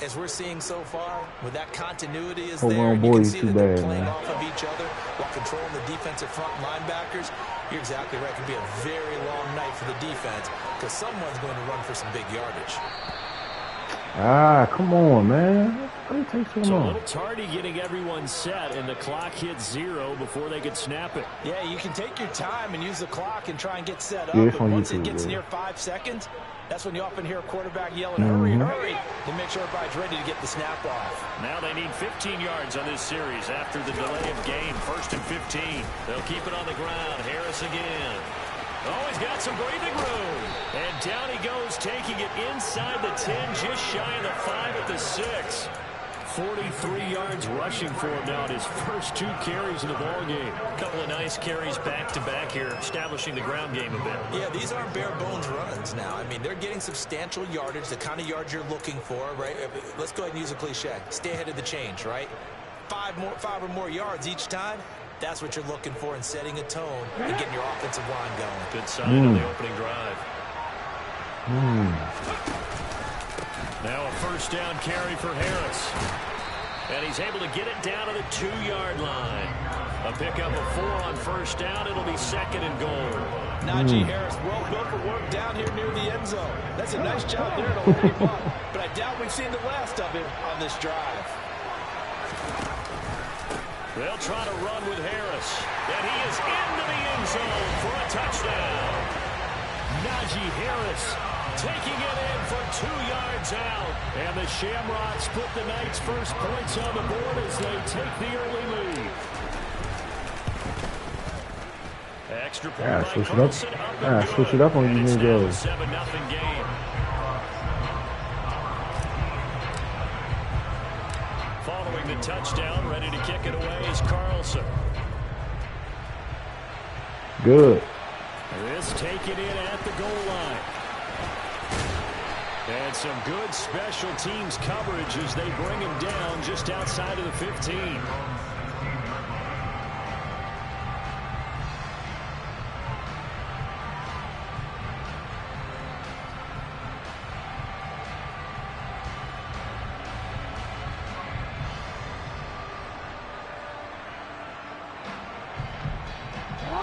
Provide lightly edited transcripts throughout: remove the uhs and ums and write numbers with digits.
as we're seeing so far, with that continuity is Hold there, on, and you can see too that they're bad, playing man. off of each other while controlling the defensive front linebackers. You're exactly right. It could be a very long night for the defense because someone's going to run for some big yardage. Ah, come on, man. It takes so So a long. little tardy getting everyone set, and the clock hits 0 before they could snap it. Yeah, you can take your time and use the clock and try and get set up. Yeah, it's but on once YouTube, it gets yeah. near 5 seconds, that's when you often hear a quarterback yelling, hurry, hurry, to make sure everybody's ready to get the snap off. Now they need 15 yards on this series after the delay of game. 1st and 15. They'll keep it on the ground. Harris again. Oh, he's got some breathing room. And down he goes, taking it inside the 10, just shy of the 5 at the 6. 43 yards rushing for him now in his first 2 carries in the ballgame. A couple of nice carries back-to-back here, establishing the ground game a bit. Yeah, these aren't bare-bones runs now. I mean, they're getting substantial yardage, the kind of yards you're looking for, right? Let's go ahead and use a cliche. Stay ahead of the change, right? 5 or more yards each time. That's what you're looking for in setting a tone and getting your offensive line going. Good sign on the opening drive. Now a 1st down carry for Harris. And he's able to get it down to the 2-yard line. A pickup of 4 on 1st down. It'll be 2nd and goal. Najee Harris, well built for work down here near the end zone. That's a nice job there to hold him up. But I doubt we've seen the last of him on this drive. They'll try to run with Harris. And he is into the end zone for a touchdown. Najee Harris taking it in for 2 yards out. And the Shamrocks put the Knights' first points on the board as they take the early lead. Extra point by Carlson. Switch it up on you, nigga. 7-0 game. Following the touchdown, ready to kick it away is Carlson. Good. This taken in at the goal line. And some good special teams coverage as they bring him down just outside of the 15.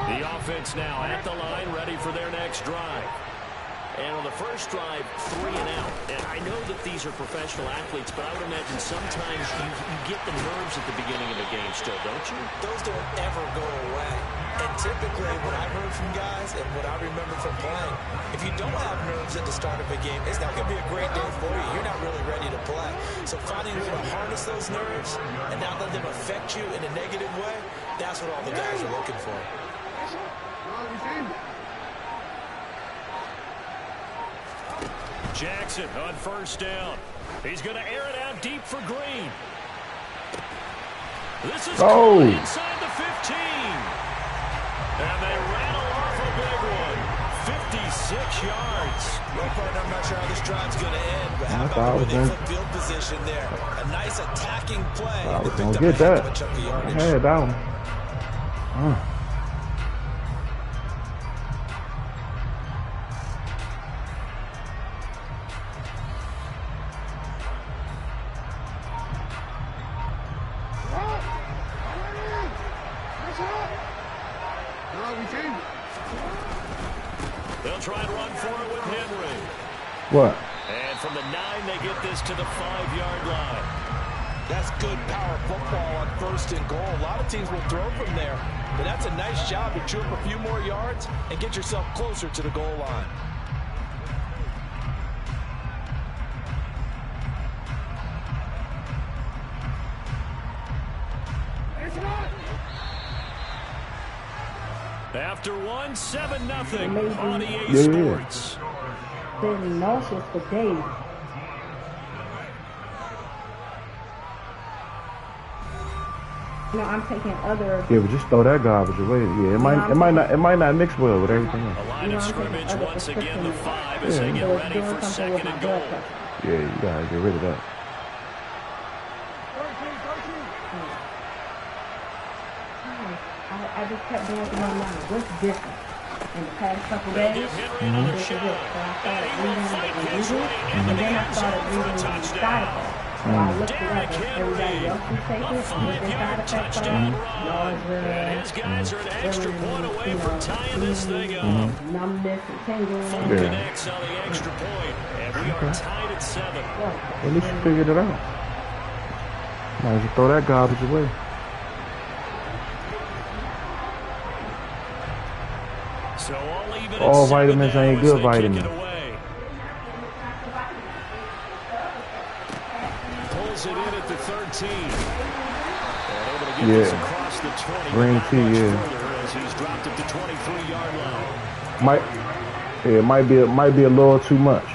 The offense now at the line, ready for their next drive. And on the first drive, 3 and out. And I know that these are professional athletes, but I would imagine sometimes you get the nerves at the beginning of a game still, don't you? Those don't ever go away. And typically, what I've heard from guys and what I remember from playing, if you don't have nerves at the start of a game, it's not going to be a great day for you. You're not really ready to play. So finding a way to harness those nerves and not let them affect you in a negative way, that's what all the guys are looking for. Jackson on 1st down. He's going to air it out deep for Green. This is inside the 15. And they rattle off a big one. 56 yards. Well, partner, I'm not sure how this drive's going to end, but how about the way they flip field position there? A nice attacking play. I was going to get that. I had that one. They'll try and run for it with Henry. What? And from the 9, they get this to the 5-yard line. That's good power football on 1st and goal. A lot of teams will throw from there, but that's a nice job to chew up a few more yards and get yourself closer to the goal line. After 1, 7-0 on EA Sports. Feeling nauseous for days. No, I'm taking other. Yeah, but just throw that garbage away. Yeah, it might not mix well with everything else. A line of scrimmage once again, the 5 as they get ready for 2nd and goal. Yeah, you gotta get rid of that. I just kept going through my mind. What's different? In the past couple days, this is it. So I started reading the reviews, and then I started reading the side effects. So I looked it up, and everybody else who's taking it, and what their side effects are, His guys are an extra point away from tying this thing up. Numbness and tingling. Full connects on the extra point, and we are tied at 7. At least you figured it out. Might as well throw that garbage away. So all vitamins ain't good vitamins. Pulls it in at the 13. And able to get this across the 20. Green tea, As he's dropped it to 23-yard line. It might be a little too much.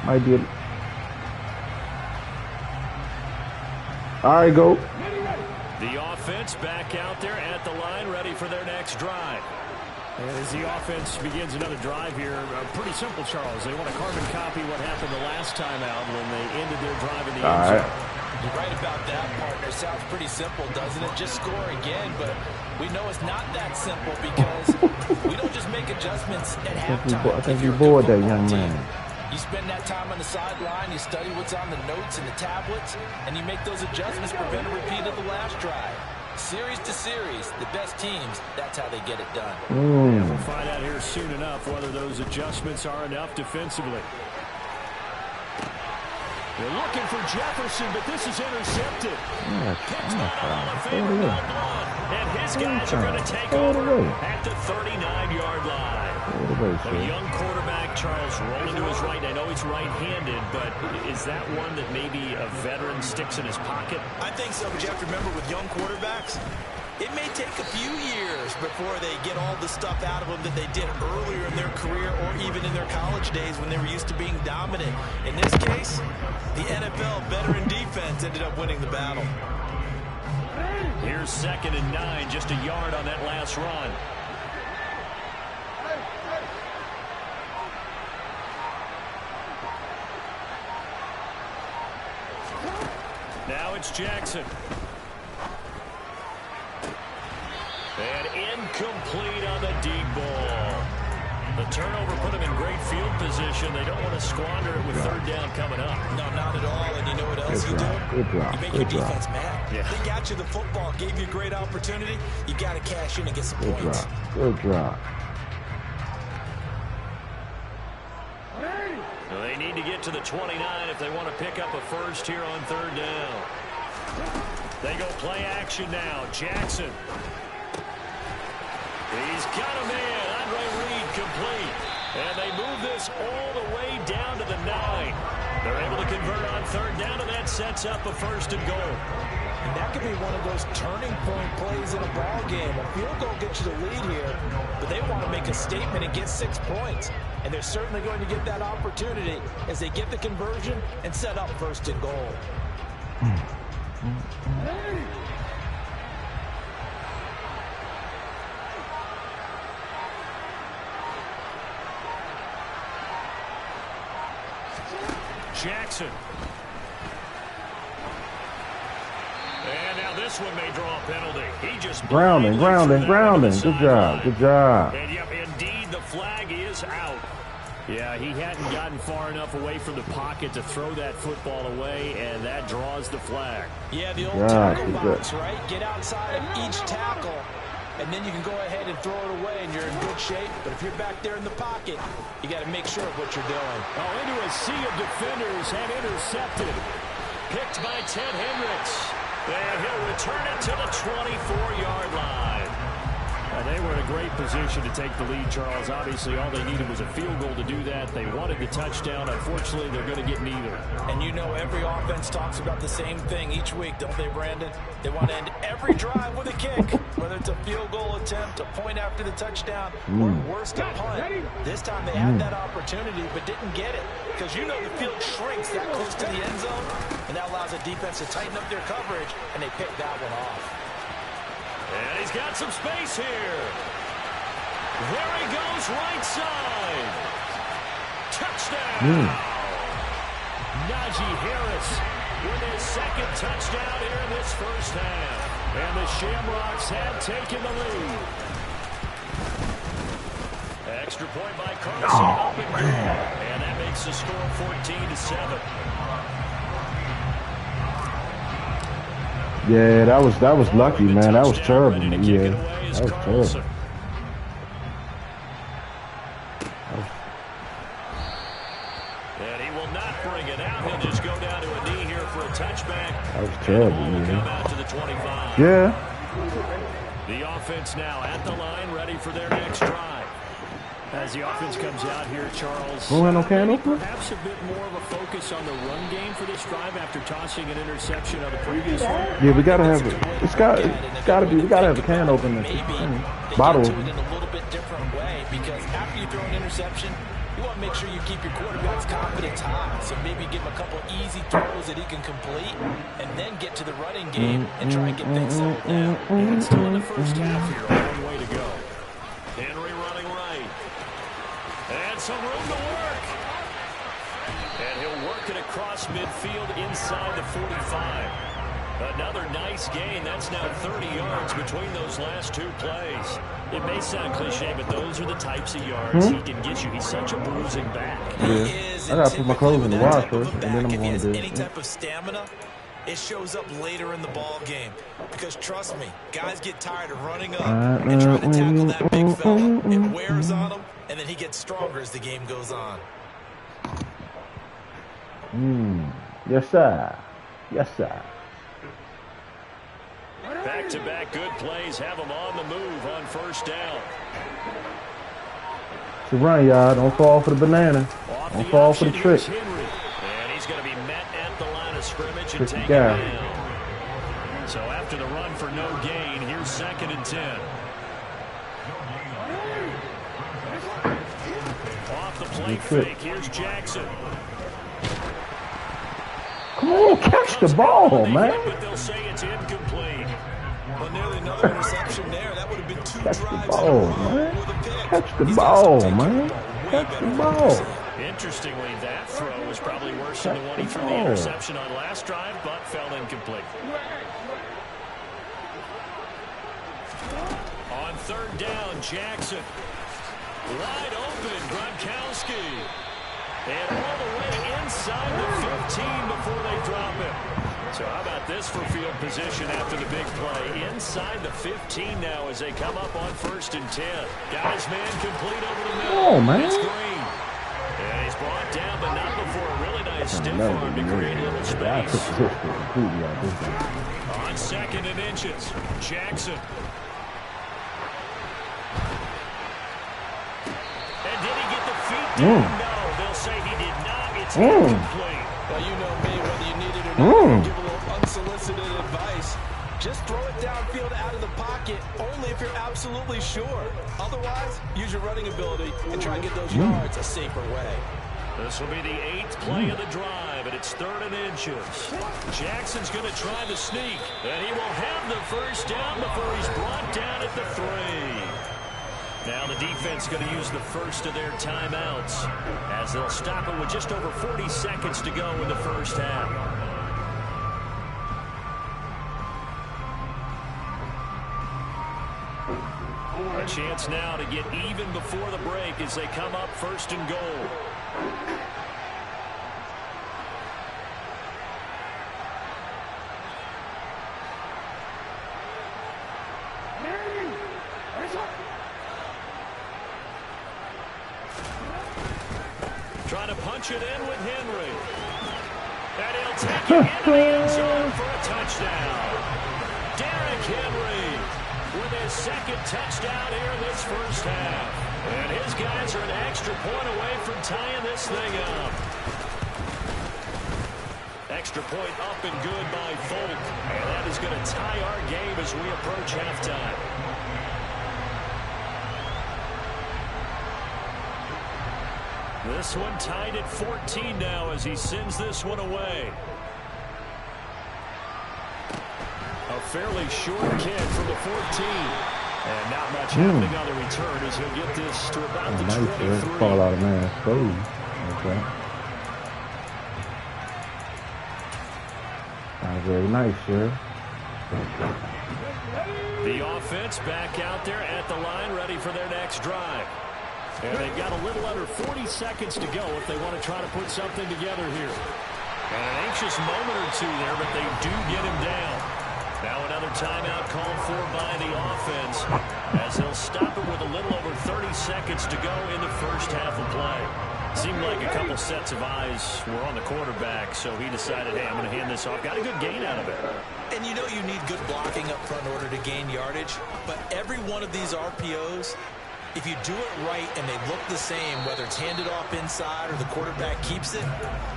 Might be. All right, go. The offense back out there at the line, ready for their next drive. And as the offense begins another drive here, pretty simple, Charles. They want to carbon copy what happened the last time out when they ended their drive in the end zone. You're right about that, partner. Sounds pretty simple, doesn't it? Just score again, but we know it's not that simple because we don't just make adjustments at halftime. I think you bored that young man. You spend that time on the sideline, you study what's on the notes and the tablets, and you make those adjustments, prevent a repeat of the last drive. Series to series, the best teams, that's how they get it done. Yeah, we'll find out here soon enough whether those adjustments are enough defensively. They're looking for Jefferson, but this is intercepted. And his guys are going to take over at the 39-yard line. A young quarterback, Charles, rolling to his right. I know he's right-handed, but is that one that maybe a veteran sticks in his pocket? I think so, but you have to remember with young quarterbacks, it may take a few years before they get all the stuff out of them that they did earlier in their career or even in their college days when they were used to being dominant. In this case, the NFL veteran defense ended up winning the battle. Here's 2nd and 9, just a yard on that last run. Now it's Jackson. And incomplete on the deep ball. The turnover put them in great field position. They don't want to squander it with 3rd down coming up. No, not at all. And you know what else you do? You make your defense mad. Yeah. They got you the football, gave you a great opportunity. You got to cash in and get some points. Good drop. Well, they need to get to the 29 if they want to pick up a first here on 3rd down. They go play action now. Jackson. He's got a man. Andre Reed complete. And they move this all the way down to the 9. They're able to convert on 3rd down, and that sets up a 1st and goal. And that could be one of those turning point plays in a ball game. A field goal gets you the lead here, but they want to make a statement and get 6 points. And they're certainly going to get that opportunity as they get the conversion and set up 1st and goal. Jackson. And now this one may draw a penalty. He just grounding. Good job. And yep, indeed, the flag is out. Yeah, he hadn't gotten far enough away from the pocket to throw that football away, and that draws the flag. Yeah, the old tackle box, right? Get outside of each tackle, and then you can go ahead and throw it away, and you're in good shape. But if you're back there in the pocket, you got to make sure of what you're doing. Oh, into a sea of defenders and intercepted. Picked by Ted Hendricks. And he'll return it to the 24-yard line. They were in a great position to take the lead, Charles. Obviously, all they needed was a field goal to do that. They wanted the touchdown. Unfortunately, they're going to get neither. And you know every offense talks about the same thing each week, don't they, Brandon? They want to end every drive with a kick, whether it's a field goal attempt, a point after the touchdown, or worst, a punt. This time they had that opportunity but didn't get it because you know the field shrinks that close to the end zone, and that allows the defense to tighten up their coverage, and they picked that one off. And he's got some space here. There he goes, right side. Touchdown. Najee Harris with his 2nd touchdown here in this first half. And the Shamrocks have taken the lead. Extra point by Carson. And makes the score 14-7. Yeah, that was lucky, man. That was terrible. Yeah, that was terrible. And he will not bring it out. He'll just go down to a knee here for a touchback. That was terrible, come out to the 25. Yeah. The offense now at the line, ready for their next drive. As the offense comes out here, Charles, perhaps a bit more of a focus on the run game for this drive after tossing an interception on the previous one. Yeah, we gotta have it. It's gotta be. We gotta have the can open. Bottle. Do it in a little bit different way because after you throw an interception, you want to make sure you keep your quarterback's confidence high. So maybe give him a couple easy throws that he can complete, and then get to the running game and try and get things settled down. And still in the first half here, a long way to go. Henry running right. And some room to work. And he'll work it across midfield inside the 45. Another nice gain. That's now 30 yards between those last two plays. It may sound cliche, but those are the types of yards he can get you. He's such a bruising back. Yeah. I gotta put my clothes in the wash first, and then I'm going to do any type of stamina, it shows up later in the ball game. Because trust me, guys get tired of running up and trying to tackle that big fella. It wears on him, and then he gets stronger as the game goes on. Yes, sir. Yes, sir. Back-to-back good plays have him on the move on first down. It's a run, y'all. Don't fall for the banana. Don't fall for the trick. And he's going to be met at the line of scrimmage and taken down. So after the run for no gain, here's 2nd and 10. Off the plate fake, here's Jackson. Come on, catch the ball, man. But they'll say it's incomplete. Well, nearly another interception there. That would have been 2 Catch drives the ball, man. Catch the ball, man. Catch the ball. Interestingly, that throw was probably worse than the one he threw the interception on last drive, but fell incomplete. On 3rd down, Jackson. Wide open, Gronkowski. And all the way inside the 15 before they drop it. So how about this for field position after the big play? Inside the 15 now as they come up on 1st and 10. Guys, man, complete over the middle. Oh, man. It's Green. And he's brought down, but not before a really nice stiff arm to create a little space. On 2nd and inches, Jackson. And did he get the feet down? No, they'll say he did not. It's incomplete. Well, you know me, whether you need it or not, give a little unsolicited advice. Just throw it downfield out of the pocket, only if you're absolutely sure. Otherwise, use your running ability and try and get those yards a safer way. This will be the 8th play of the drive, and it's 3rd and inches. Jackson's going to try the sneak, and he will have the first down before he's brought down at the 3. Now the defense going to use the first of their timeouts as they'll stop it with just over 40 seconds to go in the first half. A chance now to get even before the break as they come up 1st and goal. Trying to punch it in with Henry. And he'll take it into the end zone for a touchdown. Derrick Henry with his 2nd touchdown here in this first half. And his guys are an extra point away from tying this thing up. Extra point up and good by Folk. And that is going to tie our game as we approach halftime. This one tied at 14 now as he sends this one away. A fairly short kick from the 14. And not much happening on the return as he'll get this to about the 23. Fall out of man. Okay. Very nice, sir. The offense back out there at the line, ready for their next drive. And they've got a little under 40 seconds to go if they want to try to put something together here. And an anxious moment or two there, but they do get him down. Now another timeout called for by the offense as they'll stop it with a little over 30 seconds to go in the first half of play. Seemed like a couple sets of eyes were on the quarterback, so he decided, hey, I'm going to hand this off. Got a good gain out of it. And you know you need good blocking up front in order to gain yardage, but every one of these RPOs, if you do it right and they look the same, whether it's handed off inside or the quarterback keeps it,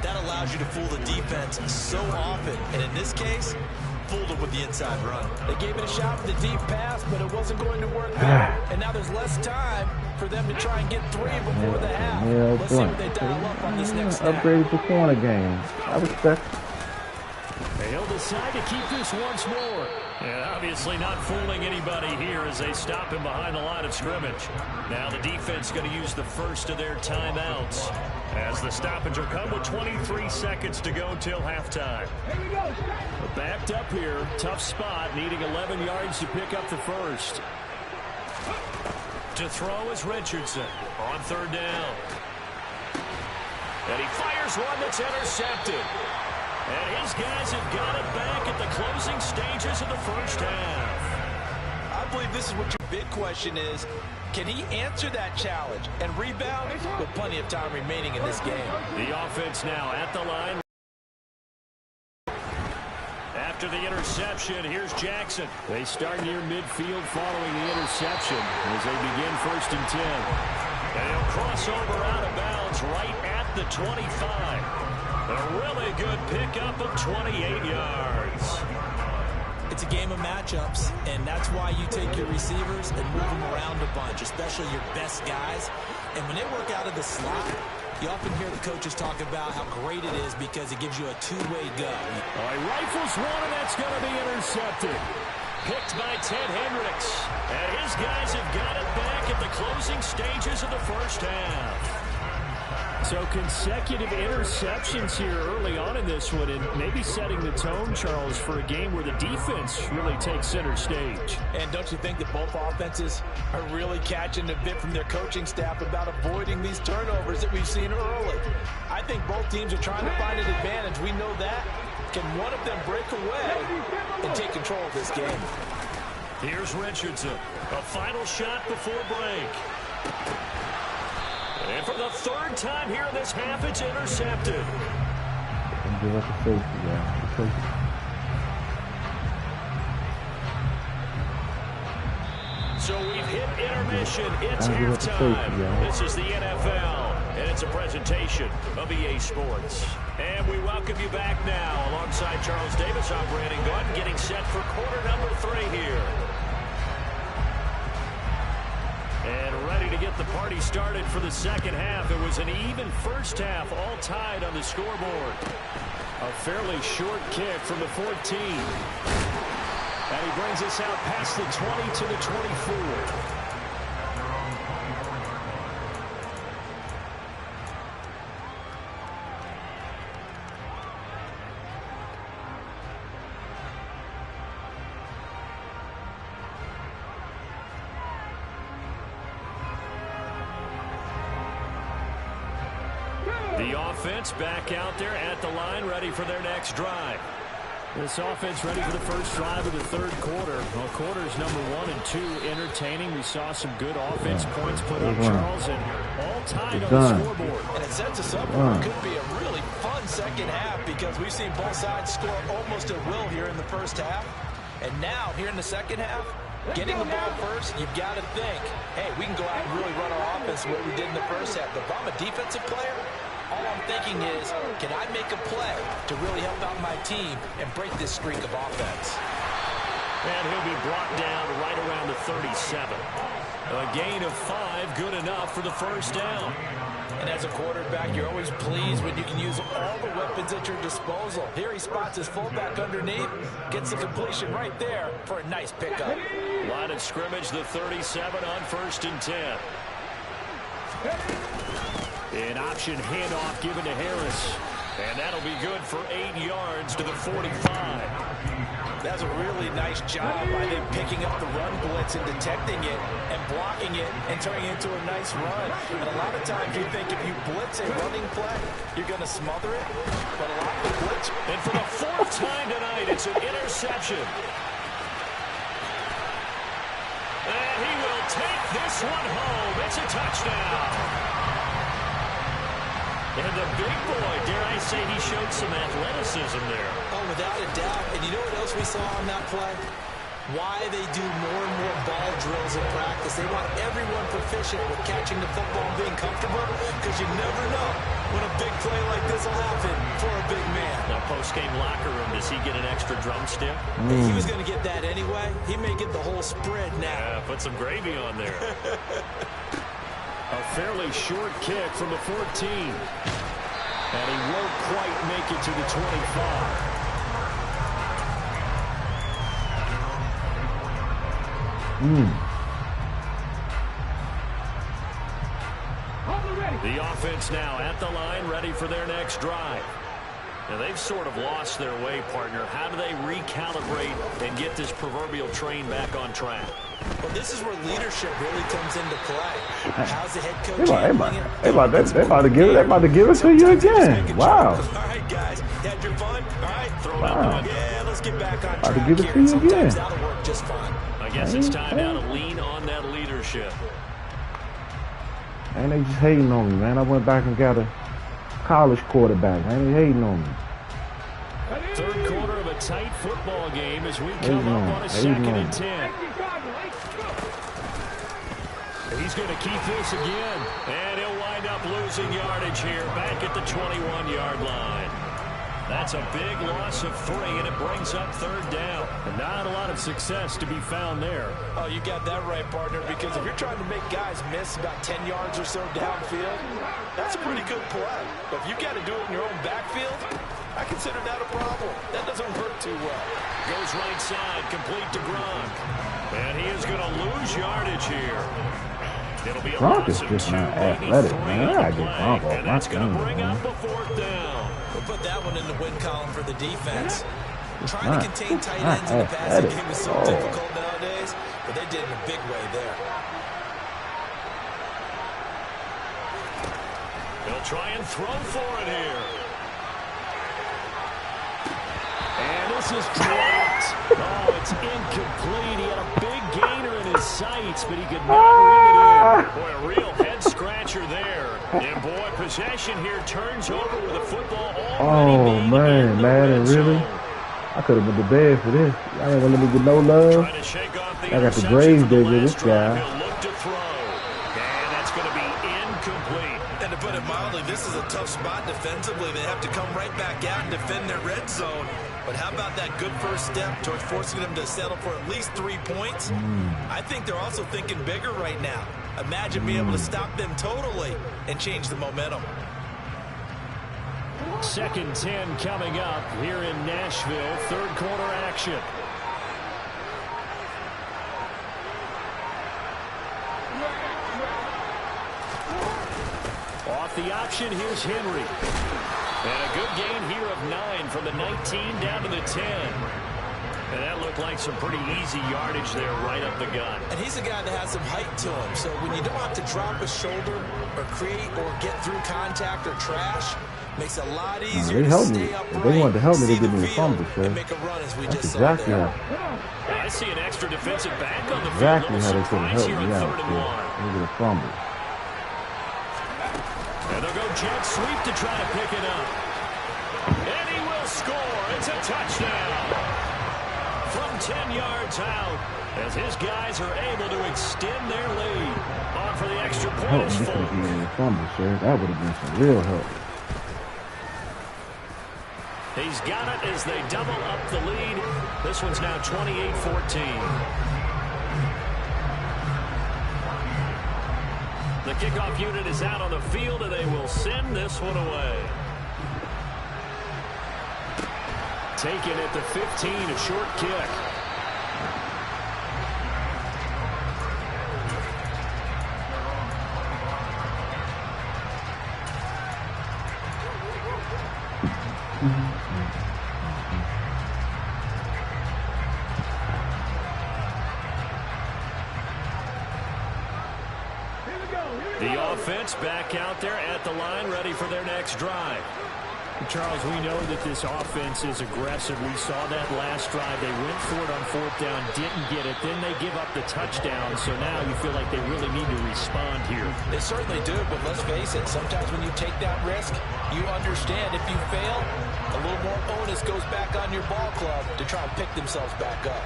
that allows you to fool the defense so often. And in this case, fooled them with the inside run. They gave it a shot with the deep pass, but it wasn't going to work out. And now there's less time for them to try and get 3 before the half. Let's see what they dial up on this next snap. Upgraded to corner game. I respect. He'll decide to keep this once more. And obviously not fooling anybody here as they stop him behind the line of scrimmage. Now the defense going to use the first of their timeouts as the stoppage will come with 23 seconds to go till halftime. But backed up here, tough spot, needing 11 yards to pick up the first. To throw is Richardson on third down. And he fires one that's intercepted. And his guys have got it back at the closing stages of the first half. I believe this is what your big question is. Can he answer that challenge and rebound with plenty of time remaining in this game? The offense now at the line. After the interception, here's Jackson. They start near midfield following the interception as they begin 1st and 10. And he'll cross over out of bounds right at the 25. A really good pickup of 28 yards. It's a game of matchups, and that's why you take your receivers and move them around a bunch, especially your best guys. And when they work out of the slot, you often hear the coaches talk about how great it is because it gives you a two-way go. He rifles one, and that's going to be intercepted. Picked by Ted Hendricks. And his guys have got it back at the closing stages of the first half. So consecutive interceptions here early on in this one, and maybe setting the tone, Charles, for a game where the defense really takes center stage. And don't you think that both offenses are really catching a bit from their coaching staff about avoiding these turnovers that we've seen early? I think both teams are trying to find an advantage. We know that. Can one of them break away and take control of this game? Here's Richardson. A final shot before break. And for the third time here in this half, it's intercepted. And give us a safety, yeah. So we've hit intermission. It's halftime. This is the NFL, and it's a presentation of EA Sports. And we welcome you back now alongside Charles Davis. I'm Brandon Gunn, getting set for quarter number 3 here. And ready to get the party started for the second half. It was an even first half, all tied on the scoreboard. A fairly short kick from the 14. And he brings us out past the 20 to the 24. The offense back out there at the line, ready for their next drive. This offense ready for the first drive of the third quarter. Well, quarters number 1 and 2 entertaining. We saw some good offense points put up, Charles, and all tied on the scoreboard. And it sets us up for what could be a really fun second half because we've seen both sides score almost at will here in the first half. And now, here in the second half, getting the ball first, you've got to think, hey, we can go out and really run our offense the way we did in the first half. But if I'm a defensive player, all I'm thinking is, can I make a play to really help out my team and break this streak of offense? And he'll be brought down right around the 37. A gain of 5, good enough for the first down. And as a quarterback, you're always pleased when you can use all the weapons at your disposal. Here he spots his fullback underneath, gets the completion right there for a nice pickup. Line of scrimmage, the 37 on 1st and 10. An option handoff given to Harris. And that'll be good for 8 yards to the 45. That's a really nice job by them picking up the run blitz and detecting it and blocking it and turning it into a nice run. And a lot of times you think if you blitz a running play, you're going to smother it. But a lot of the blitz. And for the 4th time tonight, it's an interception. And he will take this one home. It's a touchdown. And the big boy, dare I say, he showed some athleticism there. Oh, without a doubt. And you know what else we saw on that play? Why they do more and more ball drills in practice. They want everyone proficient with catching the football and being comfortable, because you never know when a big play like this will happen for a big man. Now, post-game locker room, does he get an extra drumstick? He was going to get that anyway. He may get the whole spread now. Yeah, put some gravy on there. A fairly short kick from the 14. And he won't quite make it to the 25. The offense now at the line, ready for their next drive. Now, they've sort of lost their way, partner. How do they recalibrate and get this proverbial train back on track? Well, this is where leadership really comes into play. How's the head coach They about to give it to you again. Wow. All right, guys. Had your fun? All right. Throw it up. Yeah, let's get back on About track to give it here. to you Sometimes again. that'll work just fine. I guess it's time now to lean on that leadership. And they just hating on me, man. I went back and got a college quarterback. Man, they hating on me. Third quarter of a tight football game as we come up on a 2nd and 10. He's going to keep this again. And he'll wind up losing yardage here back at the 21-yard line. That's a big loss of 3, and it brings up 3rd down. And not a lot of success to be found there. Oh, you got that right, partner, because if you're trying to make guys miss about 10 yards or so downfield, that's a pretty good play. But if you got to do it in your own backfield, I consider that a problem. That doesn't work too well. Goes right side, complete to Gronk. And he is going to lose yardage here. It'll be a Gronk is loss of just 2, not maybe athletic, 3 man. on I the gotta get play. Gronk off And my that's going team, to bring man. up a 4th down. We'll put that one in the win column for the defense. It's Trying to not- contain it's tight not ends in the passing athletic. game is so Oh. difficult nowadays, but they did in a big way there. He'll try and throw for it here. And this is dropped. Oh, it's incomplete. He had a big gainer in his sights, but he could not reel it in. Boy, a real head-scratcher there. And, boy, possession here turns over with a football already Oh, being man, in the Madden, red really? zone. I could have been to bed for this. Y'all ain't gonna let me get no love. Trying to shake off the I got the interception grave from the digger, last this drive. guy. He'll look to throw. And that's going to be incomplete. And to put it mildly, this is a tough spot defensively. They have to come right back out and defend their red zone. But how about that good first step towards forcing them to settle for at least 3 points? I think they're also thinking bigger right now. Imagine being able to stop them totally and change the momentum. 2nd 10 coming up here in Nashville. 3rd quarter action. Off the option, here's Henry. And a good gain here of 9 from the 19 down to the 10. And that looked like some pretty easy yardage there right up the gut. And he's a guy that has some height to him. So when you don't have to drop a shoulder or create or get through contact or trash, makes it a lot easier to stay upright. If they wanted to help me, they see give the me a field, fumble, sir. and make a run as we That's just exactly saw there. how. I see an extra defensive back on the Exactly field. how they could have Surprise helped here me on out. 3rd and 1. Look at the fumble. And they'll go jet sweep to try to pick it up. And he will score. It's a touchdown. From 10 yards out, as his guys are able to extend their lead. On for the extra point Help is me full. give me a fumble, sir. That would have been some real help. He's got it as they double up the lead. This one's now 28-14. The kickoff unit is out on the field, and they will send this one away. Taken at the 15, a short kick. The offense back out there at the line, ready for their next drive. Charles, we know that this offense is aggressive. We saw that last drive. They went for it on 4th down, didn't get it. Then they give up the touchdown. So now you feel like they really need to respond here. They certainly do, but let's face it. Sometimes when you take that risk, you understand if you fail, a little more onus goes back on your ball club to try and pick themselves back up.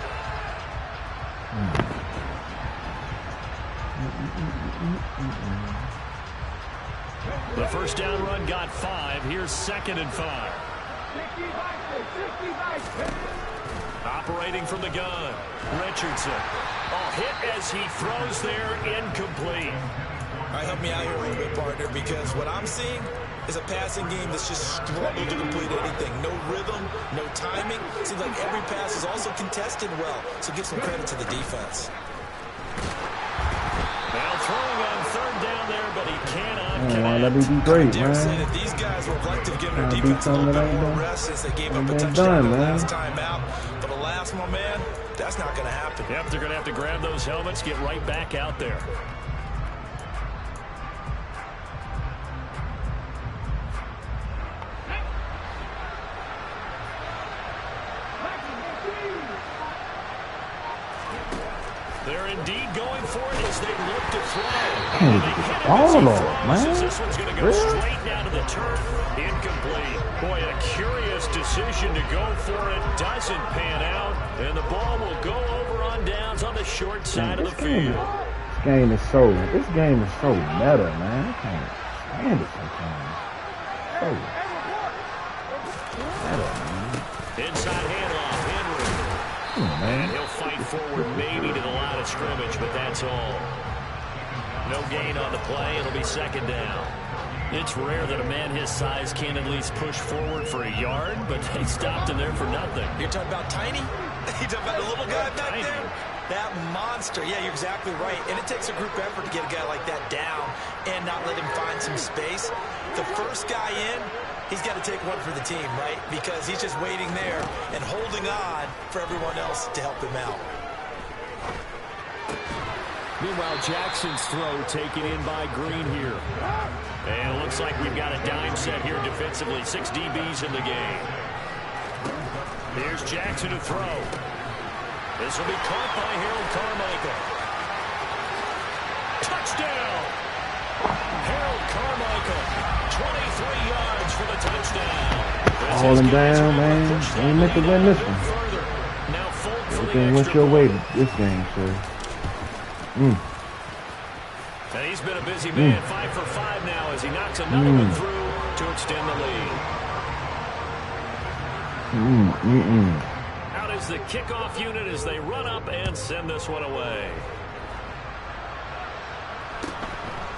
The first down run got 5. Here's 2nd and 5. Operating from the gun. Richardson. Hit as he throws there, incomplete. All right, help me out here a little bit, partner, because what I'm seeing is a passing game that's just struggled to complete anything. No rhythm, no timing. Seems like every pass is also contested well, so give some credit to the defense. Now throwing on 3rd down there, but he cannot Let connect. me be great, I dare say man. that these guys would like to have given their defense a little bit more rest since they gave up a touchdown the last time out. But alas, my man, that's not going to happen. Yep, they're going to have to grab those helmets, get right back out there. They're indeed going for it as they look to throw. All off, man. This one's going to go straight down to the turf. Incomplete. Boy, a curious decision to go for it. Doesn't pan out. And the ball will go over on downs on the short side of the field. This game is so meta, man. I can't stand it sometimes. So meta, man. Inside handoff, Henry. And he'll fight forward maybe to the line of scrimmage, but that's all. No gain on the play. It'll be 2nd down. It's rare that a man his size can at least push forward for a yard, but they stopped him there for nothing. You're talking about Tiny? You're talking about the little guy back Tiny. there? That monster. Yeah, you're exactly right. And it takes a group effort to get a guy like that down and not let him find some space. The first guy in, he's got to take one for the team, right? Because he's just waiting there and holding on for everyone else to help him out. Meanwhile, Jackson's throw taken in by Green here. And it looks like we've got a dime set here defensively. 6 DBs in the game. Here's Jackson to throw. This will be caught by Harold Carmichael. Touchdown! Harold Carmichael, 23 yards for the touchdown. All him down, man. They ain't meant to win this one. Now Folk for Everything the went extra your way point. this game, sir. And he's been a busy man. 5 for 5 now as he knocks another one through to extend the lead. Out is the kickoff unit as they run up and send this one away.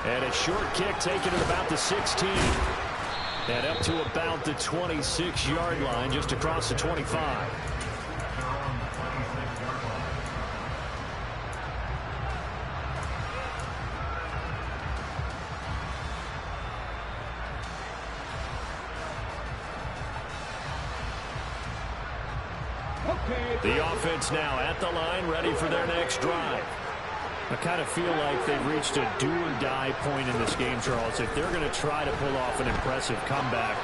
And a short kick taken at about the 16. And up to about the 26-yard line, just across the 25. The offense now at the line, ready for their next drive. I kind of feel like they've reached a do-or-die point in this game, Charles. If they're going to try to pull off an impressive comeback,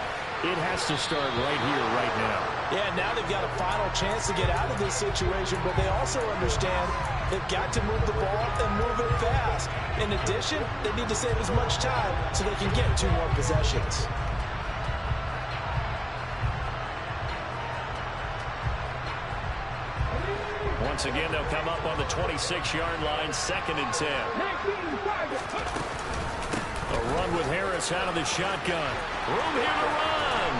it has to start right here, right now. Yeah, now they've got a final chance to get out of this situation, but they also understand they've got to move the ball and move it fast. In addition, they need to save as much time so they can get 2 more possessions. Once again, they'll come up on the 26-yard line, 2nd and 10. A run with Harris out of the shotgun. Room here to run.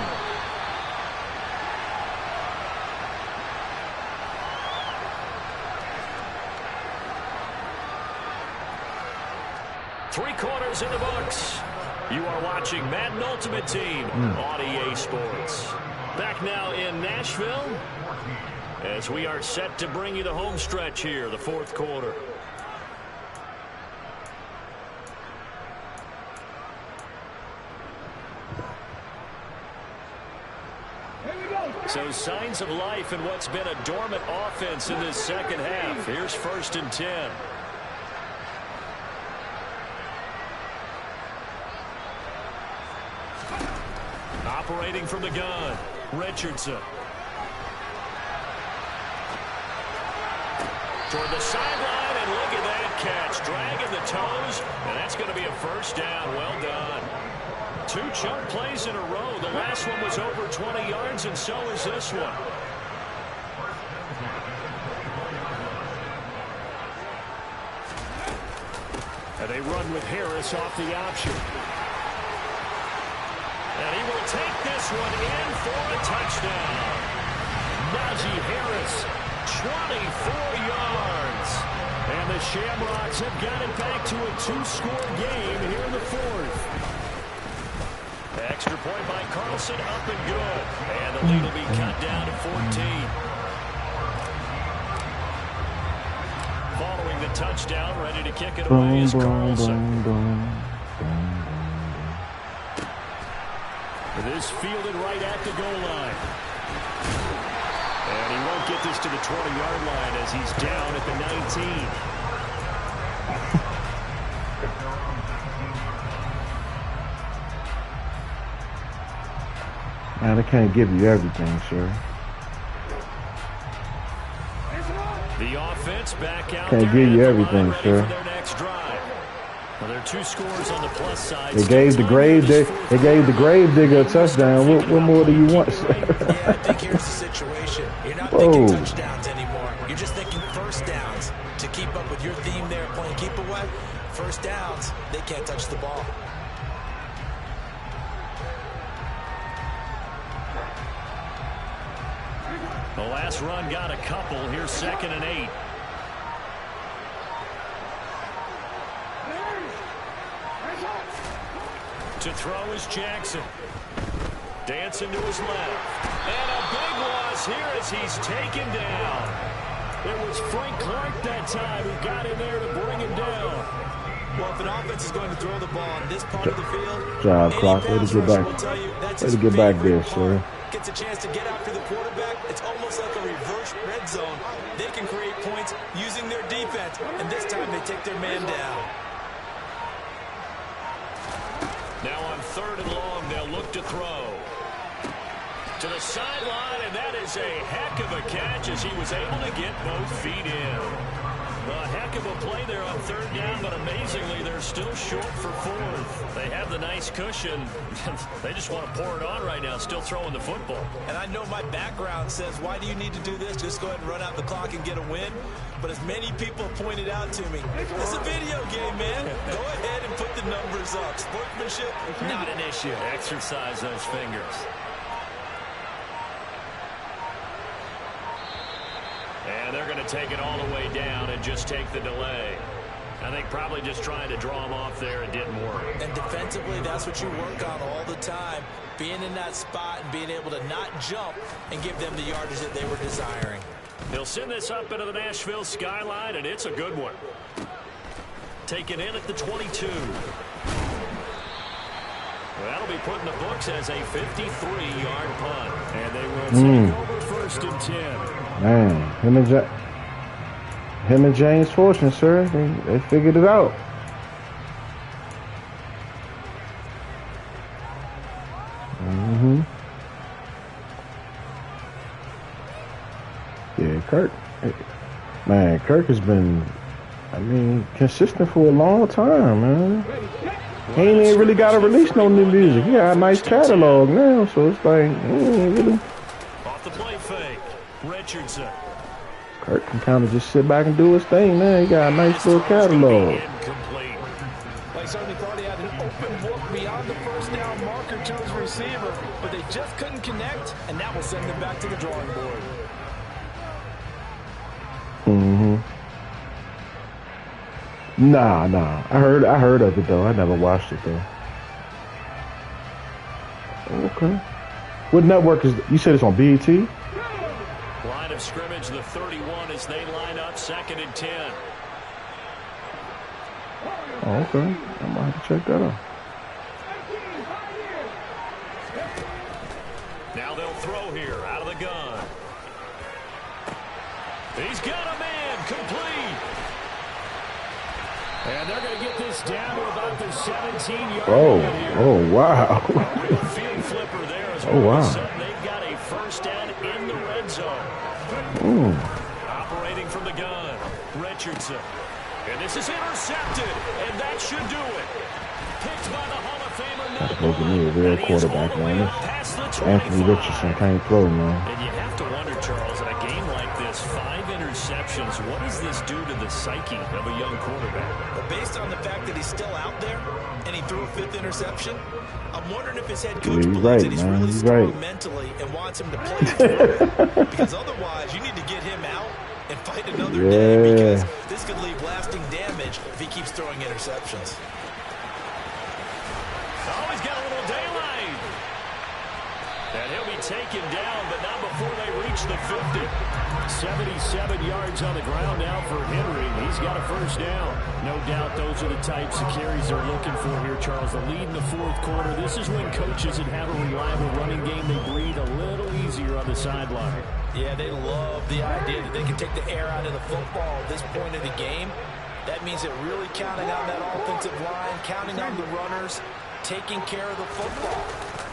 Three quarters in the books. You are watching Madden Ultimate Team on EA Sports. Back now in Nashville as we are set to bring you the home stretch here, the 4th quarter. So signs of life in what's been a dormant offense in this second half. Here's 1st and 10. Operating from the gun, Richardson. Toward the sideline, and look at that catch. Dragging the toes, and that's going to be a 1st down. Well done. 2 chunk plays in a row. The last one was over 20 yards, and so is this one. And they run with Harris off the option. And he will take this one in for a touchdown. Najee Harris, 24 yards. And the Shamrocks have got it back to a 2-score game here in the 4th. Extra point by Carlson, up and good. And the lead will be cut down to 14. Following the touchdown, ready to kick it away is Carlson. This fielded right at the goal line. And he won't get this to the 20-yard line as he's down at the 19. Man, I can't give you everything, sir. The offense back out. Can't give you everything, sir. Well, there are 2 scores on the plus side. They gave the grave digger a touchdown. What more do you want, sir? Yeah, I think here's the situation. You're not thinking touchdowns anymore. You're just thinking 1st downs. To keep up with your theme there, playing keep away, 1st downs, they can't touch the ball. The last run got a couple. Here's 2nd and 8. To throw is Jackson. Dancing to his left. And a big loss here as he's taken down. It was Frank Clark that time who got in there to bring him down. Well, if an offense is going to throw the ball on this part of the field, job, Clark. Way to get back. Way to get back there, sir. Gets a chance to get after the quarterback. It's almost like a reverse red zone. They can create points using their defense, and this time they take their man down. Now on 3rd and long, they'll look to throw. To the sideline, and that is a heck of a catch as he was able to get both feet in. A heck of a play there on 3rd down, but amazingly, they're still short for 4th. They have the nice cushion. They just want to pour it on right now, still throwing the football. And I know my background says, why do you need to do this? Just go ahead and run out the clock and get a win. But as many people pointed out to me, it's a video game, man. Go ahead and put the numbers up. Sportsmanship, not an issue. Exercise those fingers. And they're going to take it all the way down and just take the delay. I think probably just trying to draw him off there. It didn't work. And defensively, that's what you work on all the time. Being in that spot and being able to not jump and give them the yardage that they were desiring. They'll send this up into the Nashville skyline, and it's a good one. Taken in at the 22. Well, that'll be put in the books as a 53-yard punt. And they will take over 1st and 10. Man, him and James Fortune, sir, they figured it out. Yeah, Kirk. Man, Kirk has been, consistent for a long time, man. He ain't really got to release no new music. He got a nice catalog now, so it's like, really. Off the play fake, Richardson. Kirk can kind of just sit back and do his thing, man. He got a nice little catalog. They certainly thought he had an open look beyond the 1st down marker to his receiver, but they just couldn't connect, and that will send them back to the drawing board. Nah. I heard of it though. I never watched it though. Okay. What network is? You said it's on BET? Line of scrimmage, the 31 as they line up 2nd and 10. Oh, okay. I might have to check that out. Now they'll throw here out of the gun. He's got a man complete. And they're going to get this down to about the 17-yard line here. Oh, wow. Field flipper there as oh, wow. They've got a first down in the red zone. Operating from the gun, Richardson. And this is intercepted, and that should do it. Picked by the Hall of Famer. That's supposed to be a real quarterback, man. Anthony Richardson can't throw, man. And you have to wonder, Charles, in a game like this, 5 interceptions, what does this do to the psyche of a young quarterback? But based on the fact that he's still out there and he threw a 5th interception, I'm wondering if his head coach believes that he's really strong mentally and wants him to play through it. Because otherwise, you need to get him out and fight another day, because this could leave lasting damage if he keeps throwing interceptions. Oh, he's got a little daylight. And he'll be taken down, but not before they reach the 50. 77 yards on the ground now for Henry. He's got a first down. No doubt those are the types of carries they're looking for here, Charles. The lead in the 4th quarter. This is when coaches that have a reliable running game, they breathe a little easier on the sideline. Yeah, they love the idea that they can take the air out of the football at this point of the game. That means they're really counting on that offensive line, counting on the runners, taking care of the football.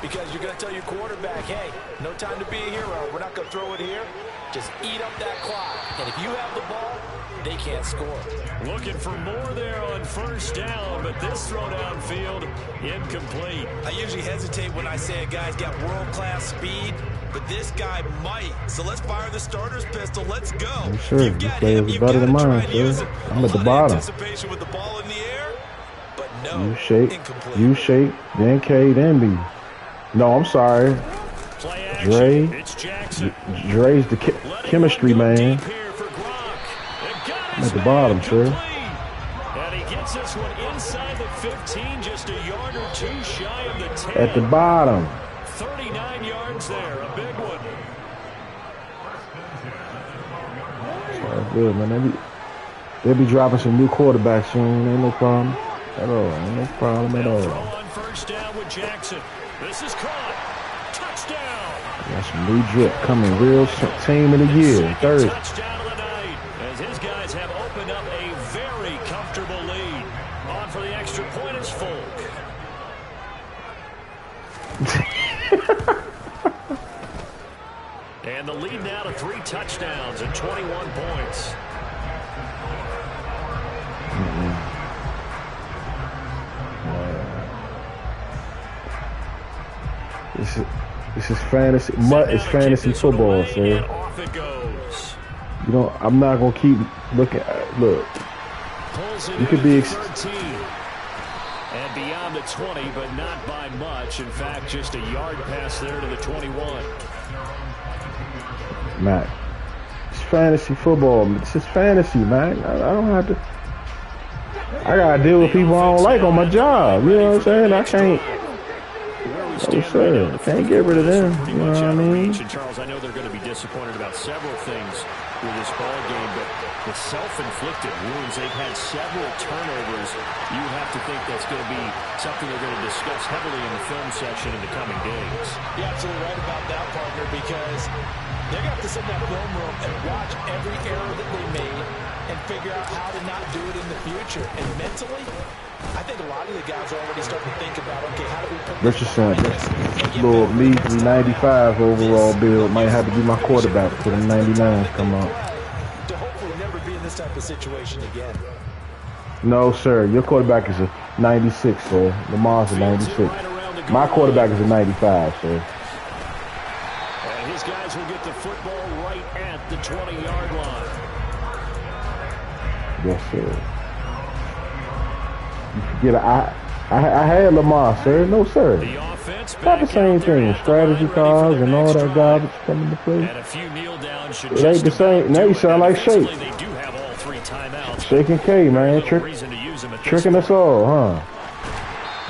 Because you're going to tell your quarterback, hey, no time to be a hero. We're not going to throw it here. Just eat up that clock. And if you have the ball, they can't score. Looking for more there on first down, but this throw downfield, incomplete. I usually hesitate when I say a guy's got world-class speed, but this guy might. So let's fire the starter's pistol. Let's go. Sure, You've this got play him. is You've better got than to try mine, and use sir. it. I'm at the bottom. Anticipation with the ball in the air, but no. You shake, incomplete. you shake, then K, then B. No, I'm sorry. Dre. It's Jackson. Dre's the chemistry man. I'm at the bottom, sir. And he gets this one inside the 15, just a yard or 2 shy of the 10. At the bottom. 39 yards there, a big one. That's good, man. They'll be dropping some new quarterbacks soon. Ain't no problem at all. Ain't no problem at all. Throw on first down with Jackson. This is caught. Touchdown. Got some new drip coming. Real team of the year. Third. Touchdown of the night, as his guys have opened up a very comfortable lead. On for the extra point is Folk. And the lead now to 3 touchdowns and 21 points. This is fantasy. It's fantasy football, sir. Off it goes. You know, I'm not gonna keep looking. Look, you could be. 13. And beyond the 20, but not by much. In fact, just a yard pass there to the 21. Matt, it's fantasy football. This is fantasy, man. I don't have to. I gotta deal with people I don't like on my job. You know what I'm saying? I can't. No, sir. Can't get rid of them. You know what I mean? Charles, I know they're going to be disappointed about several things with this ball game, but the self-inflicted wounds, they've had several turnovers. You have to think that's going to be something they're going to discuss heavily in the film section in the coming days. You're absolutely right about that, partner, because they're going to have to sit in that film room and watch every error that they made and figure out how to not do it in the future. And mentally, I think a lot of the guys are already starting to think about, okay, how do we put Richardson, little measly 95 overall build. Might have to be my quarterback for the 99s come out. To hopefully never be in this type of situation again. No, sir. Your quarterback is a 96, sir. Lamar's a 96. My quarterback is a 95, sir. And his guys will get the football right at the 20-yard line. Yes, sir. You forget, I had Lamar, sir. No, sir. Not the same thing. Strategy calls and all that garbage coming to play. It ain't the same. Now you sound like Shake. Shake and K, man. Tricking us all, huh?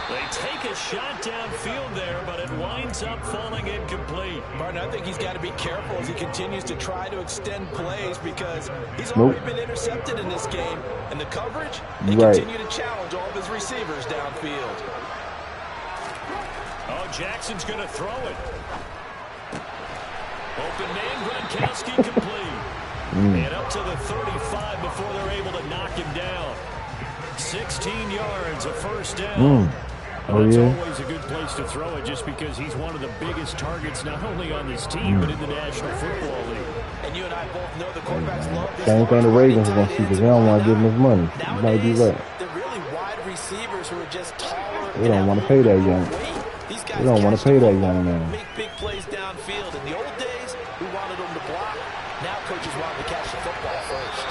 They take a shot downfield there, but it winds up falling incomplete. Martin, I think he's got to be careful as he continues to try to extend plays because he's already been intercepted in this game. And the coverage, they continue to challenge all of his receivers downfield. Oh, Jackson's going to throw it. Open man, Gronkowski complete. And up to the 35 before they're able to knock him down. 16 yards, a first down. That's always a good place to throw it just because he's one of the biggest targets not only on this team but in the National Football League. And you and I both know the quarterbacks love this. Same thing the Ravens are going to see because they don't want to give him his money. You might do that. They're really wide receivers who are just taller. They don't want to pay that young. They don't want to pay that young man. Make big plays downfield. In the old days, we wanted them to block. Now coaches want them to catch the football first.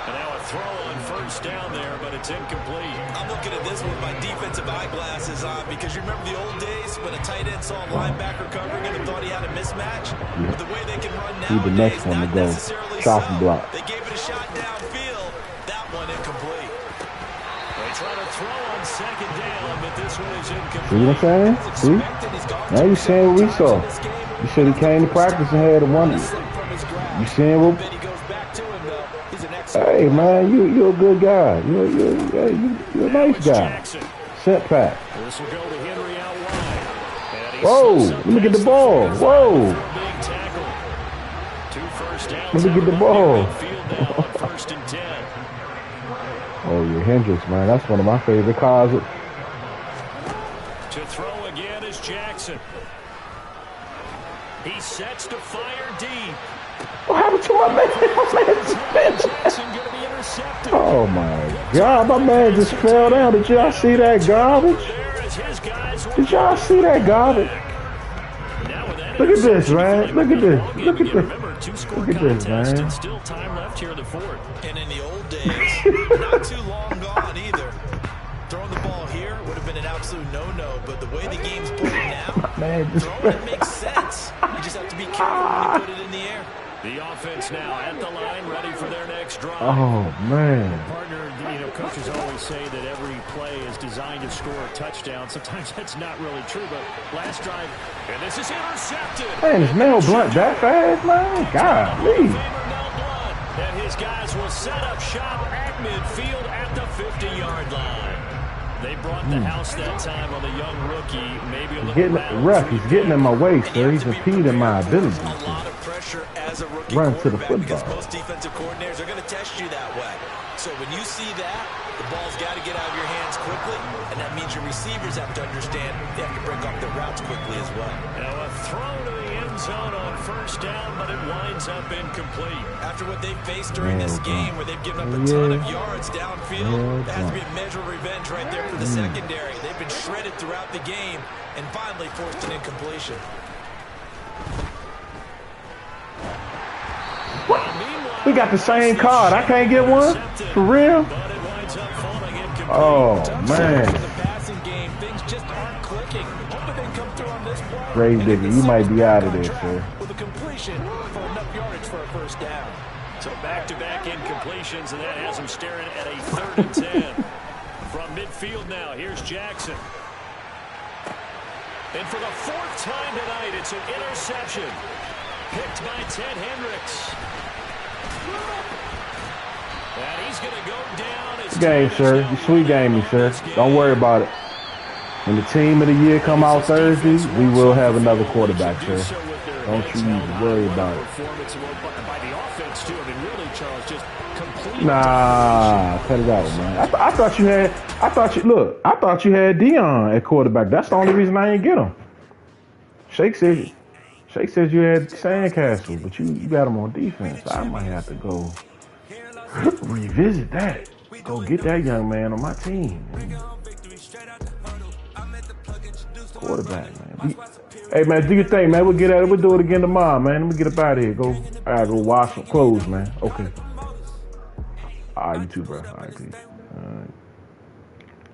And now a throw on first down there, but it's incomplete. I'm looking at this with my defensive eyeglasses on because you remember the old days when a tight end saw a linebacker covering him and thought he had a mismatch? Yeah. But the way they can run He's the next one to go. Chop and block. They gave it a shot downfield. That one incomplete. They try to throw on second down, but this one is incomplete. See what I'm saying? See? Now you saying what we saw. You said he came to practice and had a wonder. You saying what? Hey man, you're a good guy. You're a nice guy. Set pack. This will go to Henry out wide. Whoa! Let me get the ball. Whoa! Let me get the ball. Oh, yeah, Hendricks, man. That's one of my favorite cars. To throw again is Jackson. He sets to fire deep. What happened to my man? Jackson going to be intercepted. Oh, my God. My man just fell down. Did y'all see that garbage? Did y'all see that garbage? Look at this, man. Look at this. Look at this. Look at this, man. Still time left here in the fourth. And in the old days, not too long gone either. Throwing the ball here would have been an absolute no-no, but the way the game's played now, throwing it makes sense. You just have to be careful when you put it in the air. The offense now at the line, ready for their next drive. Oh, man. Partner, coaches always say that every play is designed to score a touchdown. Sometimes that's not really true, but last drive, and this is intercepted. Man, is Mel Blunt that fast, man? Golly. And his guys will set up shop at midfield at the 50-yard line. They brought the house that time on the young rookie. Maybe a little he's getting in my way, sir. He's impeding my ability. A lot of pressure as a rookie run to the quarterback football. because most defensive coordinators are going to test you that way. So when you see that, the ball's got to get out of your hands quickly, and that means your receivers have to understand they have to break off their routes quickly as well. Now a throw to the end zone on first down, but it winds up incomplete. After what they faced during this game where they've given up a ton of yards downfield, that has to be a measure of revenge right there for the secondary. They've been shredded throughout the game and finally forced an incompletion. What? We got the same card. I can't get one? For real? Oh, man. Grave digger, you might be out of there, sir. With a completion for enough yardage for a first down. So back-to-back incompletions, and that has him staring at a 3rd and 10. From midfield now, here's Jackson. And for the 4th time tonight, it's an interception. Picked by Ted Hendricks. And he's going to go down. Game, sir. You sweet game me, sir. Don't worry about it. When the team of the year come out Thursday, we will have another quarterback, sir. Don't you even worry about it. Nah, cut it out, man. I thought you had Dion at quarterback. That's the only reason I didn't get him. Shake says you had Sandcastle, but you got him on defense. I might have to go revisit that. Go get that young man on my team. Quarterback, man. Hey, man, do your thing, man. We'll get at it. We'll do it again tomorrow, man. Let me get up out of here. I gotta go wash some clothes, man. Okay. All right, you too, bro. All right, peace.